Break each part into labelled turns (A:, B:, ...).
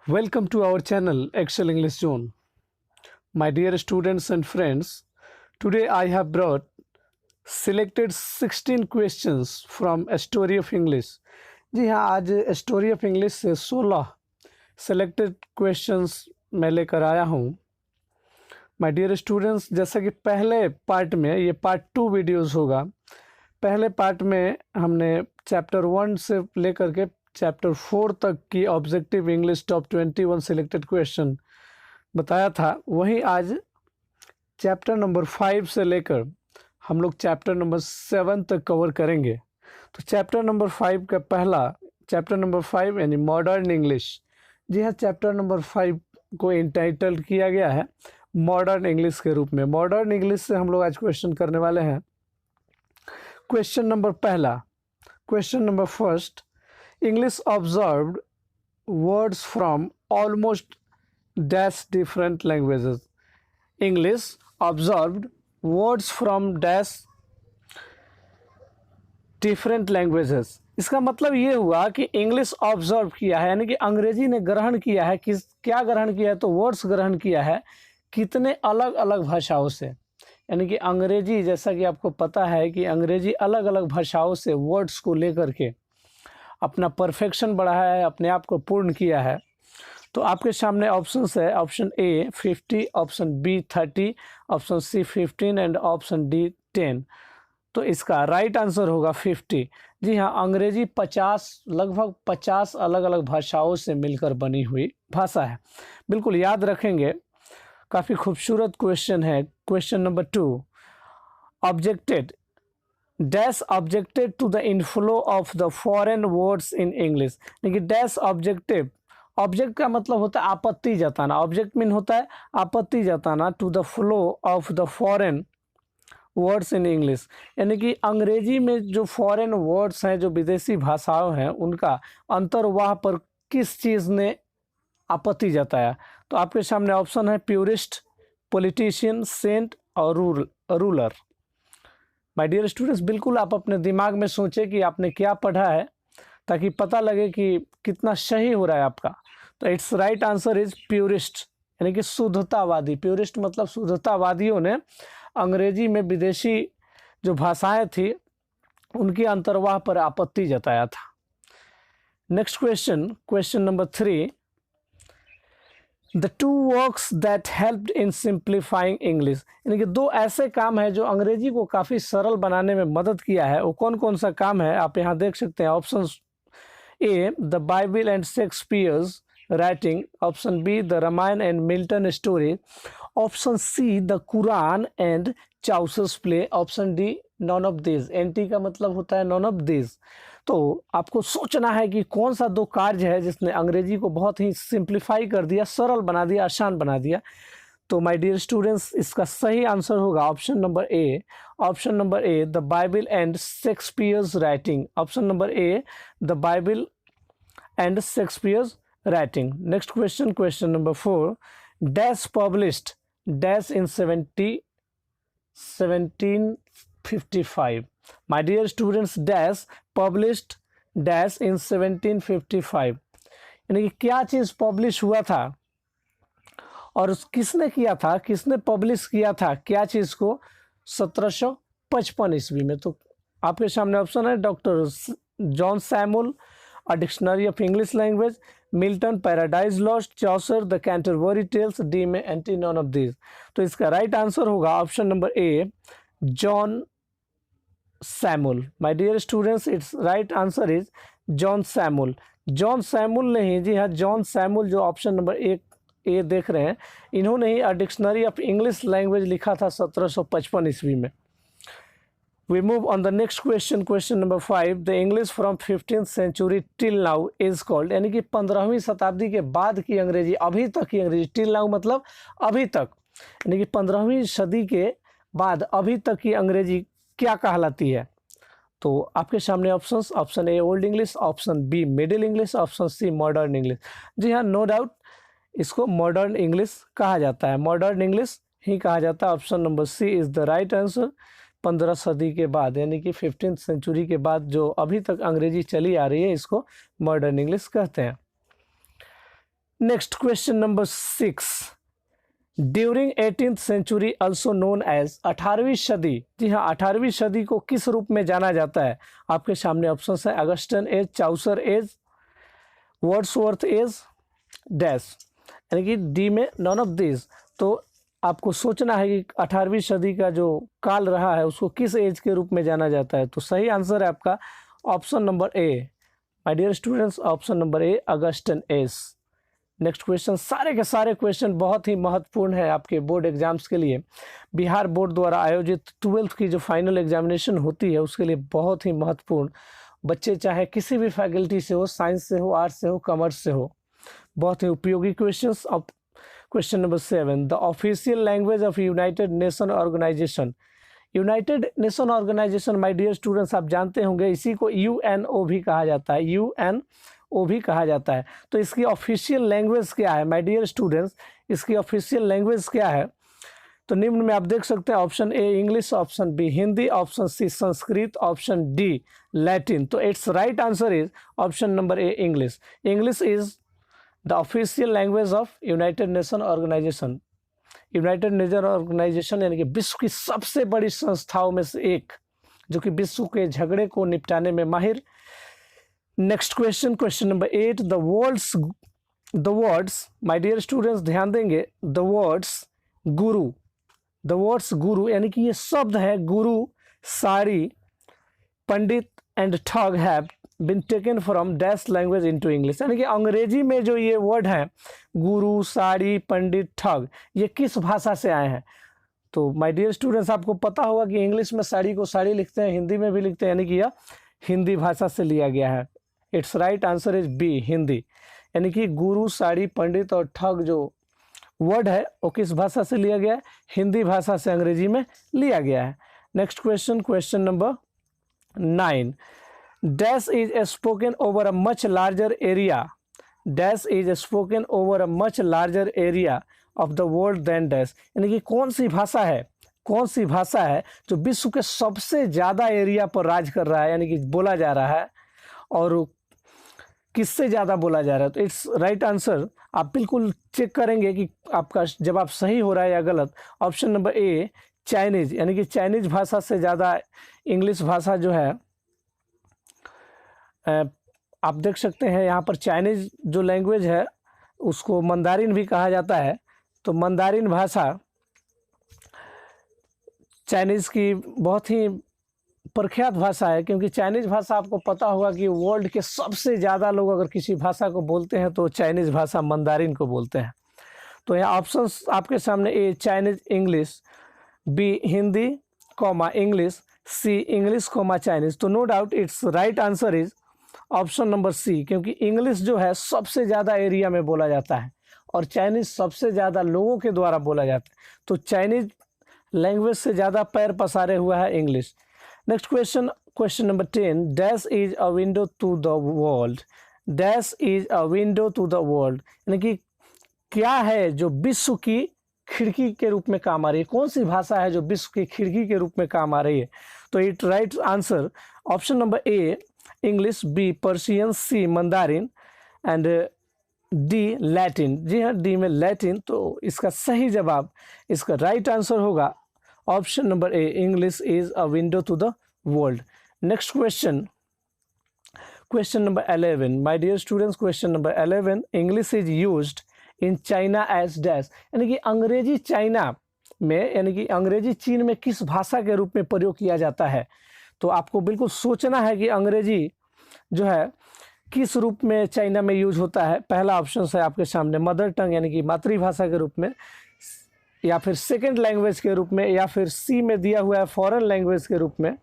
A: Welcome to our channel Excel English Zone. My dear students and friends, today I have brought selected 16 questions from A Story of English. जी हाँ, आज story of English से 16 selected questions मैं लेकर आया हूँ। My dear students, जैसा कि पहले पार्ट में, ये पार्ट 2 वीडियोस होगा। पहले पार्ट में हमने चैप्टर 1 से लेकर के चैप्टर 4 तक की objective English top 21 selected question बताया था। वहीं आज चैप्टर नंबर 5 से लेकर हम लोग चैप्टर नंबर 7 तक कवर करेंगे। तो चैप्टर नंबर 5 का पहला, चैप्टर नंबर 5 यानी मॉडर्न इंग्लिश। जी हाँ, चैप्टर नंबर 5 को इंटाइटल किया गया है मॉडर्न इंग्लिश के रूप में। मॉडर्न इंग्लिश से हम लोग आज क्वेश्चन करने वाले हैं। क्वेश्चन नंबर पहला, question number first, English observed words from almost dash different languages. English observed words from dash different languages. इसका मतलब ये हुआ कि इंग्लिश ऑब्जर्व किया है, यानी कि अंग्रेजी ने ग्रहण किया है। क्या ग्रहण किया है? तो वर्ड्स ग्रहण किया है कितने अलग अलग भाषाओं से। यानी कि अंग्रेजी, जैसा कि आपको पता है कि अंग्रेजी अलग अलग भाषाओं से वर्ड्स को लेकर के अपना परफेक्शन बढ़ाया है, अपने आप को पूर्ण किया है। तो आपके सामने ऑप्शंस है, option A 50, option B 30, option C 15 and option D 10। तो इसका राइट आंसर होगा 50। जी हाँ, अंग्रेजी 50, लगभग 50 अलग अलग भाषाओं से मिलकर बनी हुई भाषा है। बिल्कुल याद रखेंगे, काफ़ी खूबसूरत क्वेश्चन है। Question number 2, objected dash objected to the inflow of the foreign words in English. लेकिन डैश ऑब्जेक्टिव, ऑब्जेक्ट का मतलब होता है आपत्ति जताना। ऑब्जेक्ट मीन होता है आपत्ति जताना to the flow of the foreign words in English. यानी कि अंग्रेजी में जो फॉरेन वर्ड्स हैं, जो विदेशी भाषाओं हैं, उनका अंतर्वाह पर किस चीज़ ने आपत्ति जताया। तो आपके सामने ऑप्शन है प्यूरिस्ट, पॉलिटिशियन, सेंट और रूलर। माय डियर स्टूडेंट्स, बिल्कुल आप अपने दिमाग में सोचें कि आपने क्या पढ़ा है, ताकि पता लगे कि कितना सही हो रहा है आपका। तो it's right answer is purist, यानी कि शुद्धतावादी। प्यूरिस्ट मतलब शुद्धतावादियों ने अंग्रेजी में विदेशी जो भाषाएं थी उनकी अंतर्वाह पर आपत्ति जताया था। Next question, question number 3, the two works that helped in simplifying English. यानी कि दो ऐसे काम हैं जो अंग्रेजी को काफ़ी सरल बनाने में मदद किया है। वो कौन कौन सा काम है, आप यहाँ देख सकते हैं। Option A the Bible and Shakespeare's writing, option B the Ramayan and Milton story, option C the Quran and Chaucer's play, option D none of this. एनटी का मतलब होता है नॉन ऑफ दिस। तो आपको सोचना है कि कौन सा दो कार्य है जिसने अंग्रेजी को बहुत ही सिंप्लीफाई कर दिया, सरल बना दिया, आसान बना दिया। तो माय डियर स्टूडेंट्स, इसका सही आंसर होगा option number A. Option number A the Bible and Shakespeare's writing. Option number A the Bible and Shakespeare's writing. Next question, question number 4, dash published dash in 1755। My dear students, dash published dash in 1755। यानी कि क्या चीज़ publish हुआ था और किसने किया था, किसने पब्लिश किया था क्या चीज़ को 1755 ईस्वी में। तो आपके सामने ऑप्शन है doctor John Samuel, a dictionary of English language, Milton, Paradise Lost, Chaucer, the Canterbury Tales, D में एंटी नॉन ऑफ दिस। तो इसका राइट आंसर होगा option number A John Samuel. My dear students, it's right answer is John Samuel. John Samuel ने ही, जी हाँ, John Samuel जो ऑप्शन नंबर ए देख रहे हैं, इन्होंने ही a dictionary of English language लिखा था 1755 ईस्वी में। We move on the next question, question number 5, the English from 15th century till now is called. यानी कि 15वीं शताब्दी के बाद की अंग्रेजी, अभी तक की अंग्रेजी, टिल नाउ मतलब अभी तक, यानी कि 15वीं सदी के बाद अभी तक की अंग्रेजी क्या कहलाती है। तो आपके सामने options, option A old English, option B middle English, option C modern English. जी हाँ, नो डाउट इसको मॉडर्न इंग्लिश कहा जाता है, मॉडर्न इंग्लिश ही कहा जाता है। Option number C is the right answer. 15 सदी के बाद, यानी कि 15th सेंचुरी के बाद जो अभी तक अंग्रेजी चली आ रही है, इसको मॉडर्न इंग्लिश कहते हैं। Next question number 6, during 18th century also known as, 18वीं सदी, जी हाँ 18वीं सदी को किस रूप में जाना जाता है? आपके सामने ऑप्शन है Augustan age, Chaucer age, Wordsworth age, dash, यानी कि डी में नॉन ऑफ दिस। तो आपको सोचना है कि 18वीं सदी का जो काल रहा है उसको किस एज के रूप में जाना जाता है। तो सही आंसर है आपका option number A, my dear students, option number A, Augustan age. Next question, सारे के सारे क्वेश्चन बहुत ही महत्वपूर्ण है आपके बोर्ड एग्जाम्स के लिए। बिहार बोर्ड द्वारा आयोजित 12th की जो फाइनल एग्जामिनेशन होती है उसके लिए बहुत ही महत्वपूर्ण, बच्चे चाहे किसी भी फैकल्टी से हो, साइंस से हो, आर्ट्स से हो, कॉमर्स से हो, बहुत ही उपयोगी क्वेश्चंस। अब question number 7, the official language of United nation organisation. United nation Organisation my dear students आप जानते होंगे इसी को यूएनओ भी कहा जाता है, यूएनओ भी कहा जाता है। तो इसकी ऑफिशियल लैंग्वेज क्या है माय डियर स्टूडेंट्स, इसकी ऑफिशियल लैंग्वेज क्या है? तो निम्न में आप देख सकते हैं option A English, option B Hindi, option C Sanskrit, option D Latin. तो it's right answer is option number A English. English is the official language of United nation organisation. United nation organization यानी कि विश्व की सबसे बड़ी संस्थाओं में से एक, जो कि विश्व के झगड़े को निपटाने में माहिर। Next question, question number 8, the words my dear students ध्यान देंगे, द वर्ड्स गुरु यानी कि ये शब्द है guru, sari, pandit and thug have been taken from dash language into English. यानी कि अंग्रेजी में जो ये वर्ड है गुरु, साड़ी, पंडित, ठग, ये किस भाषा से आए हैं? तो माय डियर स्टूडेंट्स आपको पता होगा कि इंग्लिश में साड़ी को साड़ी लिखते हैं, हिंदी में भी लिखते हैं, यानी कि यह हिंदी भाषा से लिया गया है। Its right answer is B Hindi. यानी कि गुरु, साड़ी, पंडित और ठग जो वर्ड है वो किस भाषा से लिया गया है? हिंदी भाषा से अंग्रेजी में लिया गया है। Next question, question number 9, dash is spoken over a much larger area, dash is spoken over a much larger area of the world than dash. यानी कि कौन सी भाषा है जो विश्व के सबसे ज़्यादा एरिया पर राज कर रहा है, यानी कि बोला जा रहा है, और किससे ज़्यादा बोला जा रहा है? तो इट्स राइट आंसर, आप बिल्कुल चेक करेंगे कि आपका जवाब सही हो रहा है या गलत। ऑप्शन नंबर ए चाइनीज, यानी कि चाइनीज भाषा से ज़्यादा इंग्लिश भाषा जो है, आप देख सकते हैं यहाँ पर चाइनीज जो लैंग्वेज है उसको मंदारिन भी कहा जाता है। तो मंदारिन भाषा चाइनीज़ की बहुत ही प्रख्यात भाषा है, क्योंकि चाइनीज़ भाषा आपको पता होगा कि वर्ल्ड के सबसे ज़्यादा लोग अगर किसी भाषा को बोलते हैं तो चाइनीज़ भाषा मंदारिन को बोलते हैं। तो यहाँ ऑप्शंस आपके सामने A Chinese English, B Hindi comma English, C English comma Chinese. तो no doubt it's right answer is option number C, क्योंकि इंग्लिश जो है सबसे ज़्यादा एरिया में बोला जाता है और चाइनीज़ सबसे ज़्यादा लोगों के द्वारा बोला जाता है। तो चाइनीज़ लैंग्वेज से ज़्यादा पैर पसारे हुआ है English. Next question, question number 10, dash is a window to the world, dash is a window to the world, यानी कि क्या है जो विश्व की खिड़की के रूप में काम आ रही है? कौन सी भाषा है जो विश्व की खिड़की के रूप में काम आ रही है? तो it right answer option number A English, B Persian, C Mandarin and D Latin. जी हाँ, डी में लैटिन। तो इसका सही जवाब, इसका राइट आंसर होगा option number A English is a window to the world. Next question, question number 11 my dear students, question number 11, English is used in China as dash, यानी कि अंग्रेजी चाइना में, यानी कि अंग्रेजी चीन में किस भाषा के रूप में प्रयोग किया जाता है? तो आपको बिल्कुल सोचना है कि अंग्रेजी जो है किस रूप में चाइना में यूज होता है। पहला ऑप्शन है आपके सामने मदर टंग, यानी कि मातृभाषा के रूप में, या फिर सेकंड लैंग्वेज के रूप में, या फिर सी में दिया हुआ है फॉरेन लैंग्वेज के रूप में,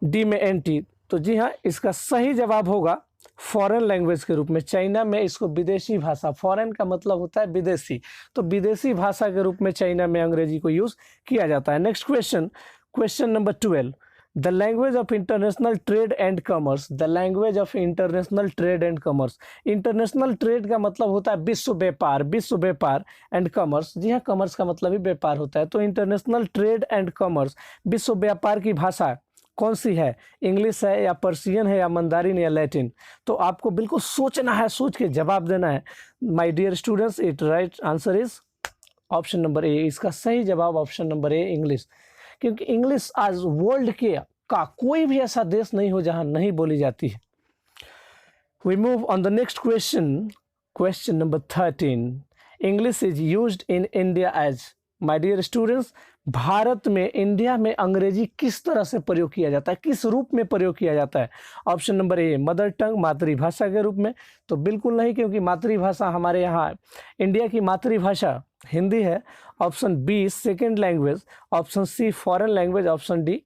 A: डी में एनटी। तो जी हाँ, इसका सही जवाब होगा फॉरेन लैंग्वेज के रूप में। चाइना में इसको विदेशी भाषा, फॉरेन का मतलब होता है विदेशी, तो विदेशी भाषा के रूप में चाइना में अंग्रेजी को यूज़ किया जाता है। Next question, question number 12, the language of international trade and commerce, the language of international trade and commerce. International trade का मतलब होता है विश्व व्यापार, विश्व व्यापार, एंड कॉमर्स, जी हाँ कॉमर्स का मतलब ही व्यापार होता है। तो इंटरनेशनल ट्रेड एंड कॉमर्स, विश्व व्यापार की भाषा कौन सी है, इंग्लिश है या पर्शियन है या मंदारिन या लैटिन। तो आपको बिल्कुल सोचना है, सोच के जवाब देना है। My dear students, it right answer is option number A. इसका सही जवाब ऑप्शन नंबर ए इंग्लिश, क्योंकि इंग्लिश आज वर्ल्ड के का कोई भी ऐसा देश नहीं हो जहां नहीं बोली जाती है। We move on the next question, question number 13। English is used in India as. My dear students, Bharat में, इंडिया में अंग्रेजी किस तरह से प्रयोग किया जाता है, किस रूप में प्रयोग किया जाता है? Option number a mother tongue, मातृभाषा के रूप में, तो बिल्कुल नहीं, क्योंकि मातृभाषा हमारे यहाँ इंडिया की मातृभाषा हिंदी है। Option B second language, option C foreign language, option D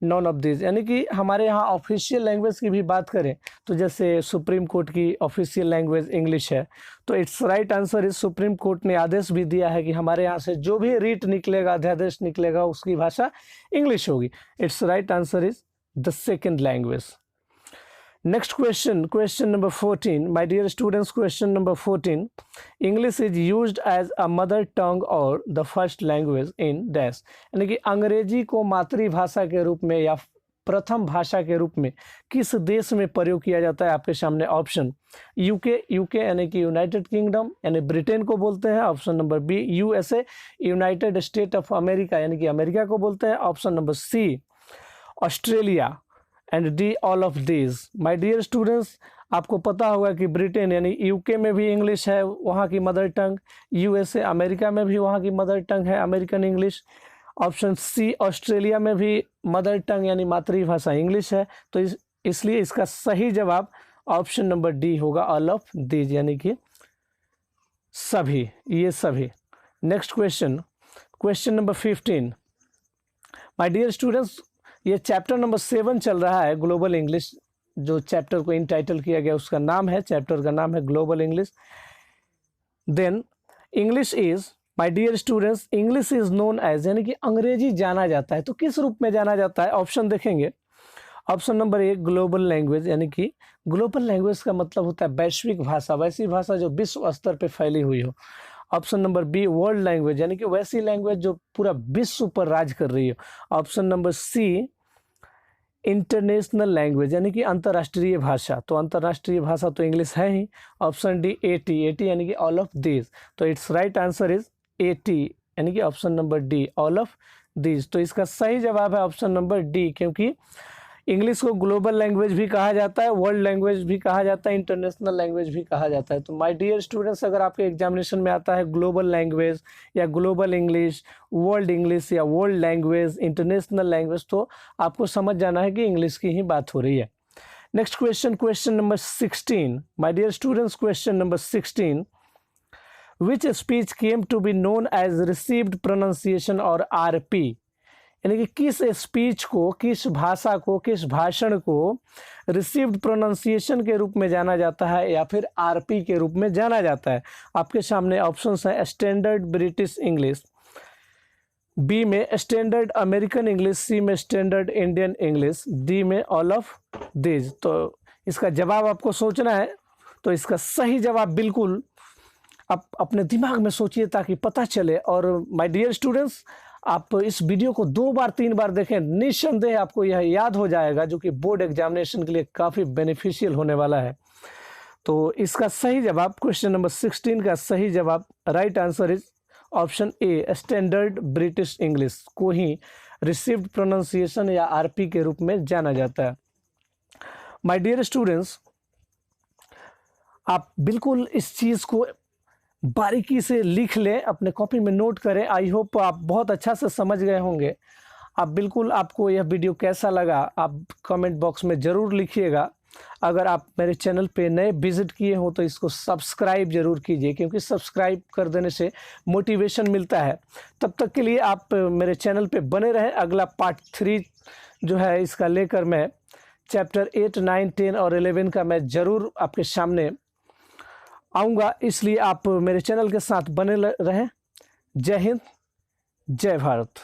A: none of this. यानी कि हमारे यहाँ ऑफिशियल लैंग्वेज की भी बात करें तो जैसे सुप्रीम कोर्ट की ऑफिशियल लैंग्वेज इंग्लिश है, तो it's right answer is, supreme court ने आदेश भी दिया है कि हमारे यहाँ से जो भी रीट निकलेगा, अध्यादेश निकलेगा, उसकी भाषा इंग्लिश होगी। It's right answer is the second language. Next question, question number 14। My dear students, question number 14। English is used as a mother tongue और the first language in dash. यानी कि अंग्रेजी को मातृभाषा के रूप में या प्रथम भाषा के रूप में किस देश में प्रयोग किया जाता है? आपके सामने ऑप्शन यूके, यूके यानी कि यूनाइटेड किंगडम यानी ब्रिटेन को बोलते हैं। Option number B USA, united state of America यानी कि अमेरिका को बोलते हैं। Option number C Australia and D all of this. My dear students, आपको पता होगा कि ब्रिटेन यानी यूके में भी इंग्लिश है, वहाँ की मदर टंग। यूएसए अमेरिका में भी वहाँ की मदर टंग है American English. Option C Australia में भी मदर टंग यानी मातृभाषा इंग्लिश है। तो इसलिए इसका सही जवाब ऑप्शन नंबर डी होगा, ऑल ऑफ दिस, यानी कि सभी, ये सभी। Next question, question number 15। My dear students, ये चैप्टर नंबर 7 चल रहा है, ग्लोबल इंग्लिश। जो चैप्टर को इंटाइटल किया गया उसका नाम है, चैप्टर का नाम है global English. Then English is, my dear students, English is known as, यानी कि अंग्रेजी जाना जाता है, तो किस रूप में जाना जाता है? ऑप्शन देखेंगे। Option number a global language, यानी कि ग्लोबल लैंग्वेज का मतलब होता है वैश्विक भाषा, वैसी भाषा जो विश्व स्तर पे फैली हुई हो। Option number B world language, यानी कि वैसी लैंग्वेज जो पूरा विश्व पर राज कर रही हो। Option number C international language, यानी कि अंतर्राष्ट्रीय भाषा, तो अंतर्राष्ट्रीय भाषा तो इंग्लिश है ही। ऑप्शन डी एटी, एटी यानी कि ऑल ऑफ दिस। तो it's right answer is eighty, यानी कि option number D all of this. तो इसका सही जवाब है ऑप्शन नंबर डी, क्योंकि इंग्लिश को ग्लोबल लैंग्वेज भी कहा जाता है, वर्ल्ड लैंग्वेज भी कहा जाता है, इंटरनेशनल लैंग्वेज भी कहा जाता है। तो माय डियर स्टूडेंट्स, अगर आपके एग्जामिनेशन में आता है ग्लोबल लैंग्वेज या ग्लोबल इंग्लिश, वर्ल्ड इंग्लिश या वर्ल्ड लैंग्वेज, इंटरनेशनल लैंग्वेज, तो आपको समझ जाना है कि इंग्लिश की ही बात हो रही है। Next question, question number 16। My dear students, question number 16। Which speech came to be known as received pronunciation और आरपी, यानी कि किस स्पीच को, किस भाषा को, किस भाषण को रिसीव्ड प्रोनाउंसिएशन के रूप में जाना जाता है या फिर आरपी के रूप में जाना जाता है? आपके सामने ऑप्शंस हैं स्टैंडर्ड ब्रिटिश इंग्लिश, बी में स्टैंडर्ड अमेरिकन इंग्लिश, सी में स्टैंडर्ड इंडियन इंग्लिश, डी में ऑल ऑफ दिस। तो इसका जवाब आपको सोचना है। तो इसका सही जवाब बिल्कुल आप अपने दिमाग में सोचिए ताकि पता चले। और माय डियर स्टूडेंट्स, आप इस वीडियो को 2 बार 3 बार देखें, निस्संदेह आपको यह याद हो जाएगा, जो कि बोर्ड एग्जामिनेशन के लिए काफ़ी बेनिफिशियल होने वाला है। तो इसका सही जवाब, क्वेश्चन नंबर 16 का सही जवाब, right answer is option a standard British English को ही रिसीव्ड प्रोनाउंसिएशन या आरपी के रूप में जाना जाता है। माय डियर स्टूडेंट्स, आप बिल्कुल इस चीज़ को बारीकी से लिख लें, अपने कॉपी में नोट करें। आई होप आप बहुत अच्छा से समझ गए होंगे। आप बिल्कुल, आपको यह वीडियो कैसा लगा आप कमेंट बॉक्स में ज़रूर लिखिएगा। अगर आप मेरे चैनल पे नए विजिट किए हो तो इसको सब्सक्राइब ज़रूर कीजिए, क्योंकि सब्सक्राइब कर देने से मोटिवेशन मिलता है। तब तक के लिए आप मेरे चैनल पे बने रहें। अगला पार्ट 3 जो है इसका लेकर मैं चैप्टर 8, 9, 10 और 11 का मैं ज़रूर आपके सामने आऊँगा, इसलिए आप मेरे चैनल के साथ बने रहें। जय हिंद, जय भारत।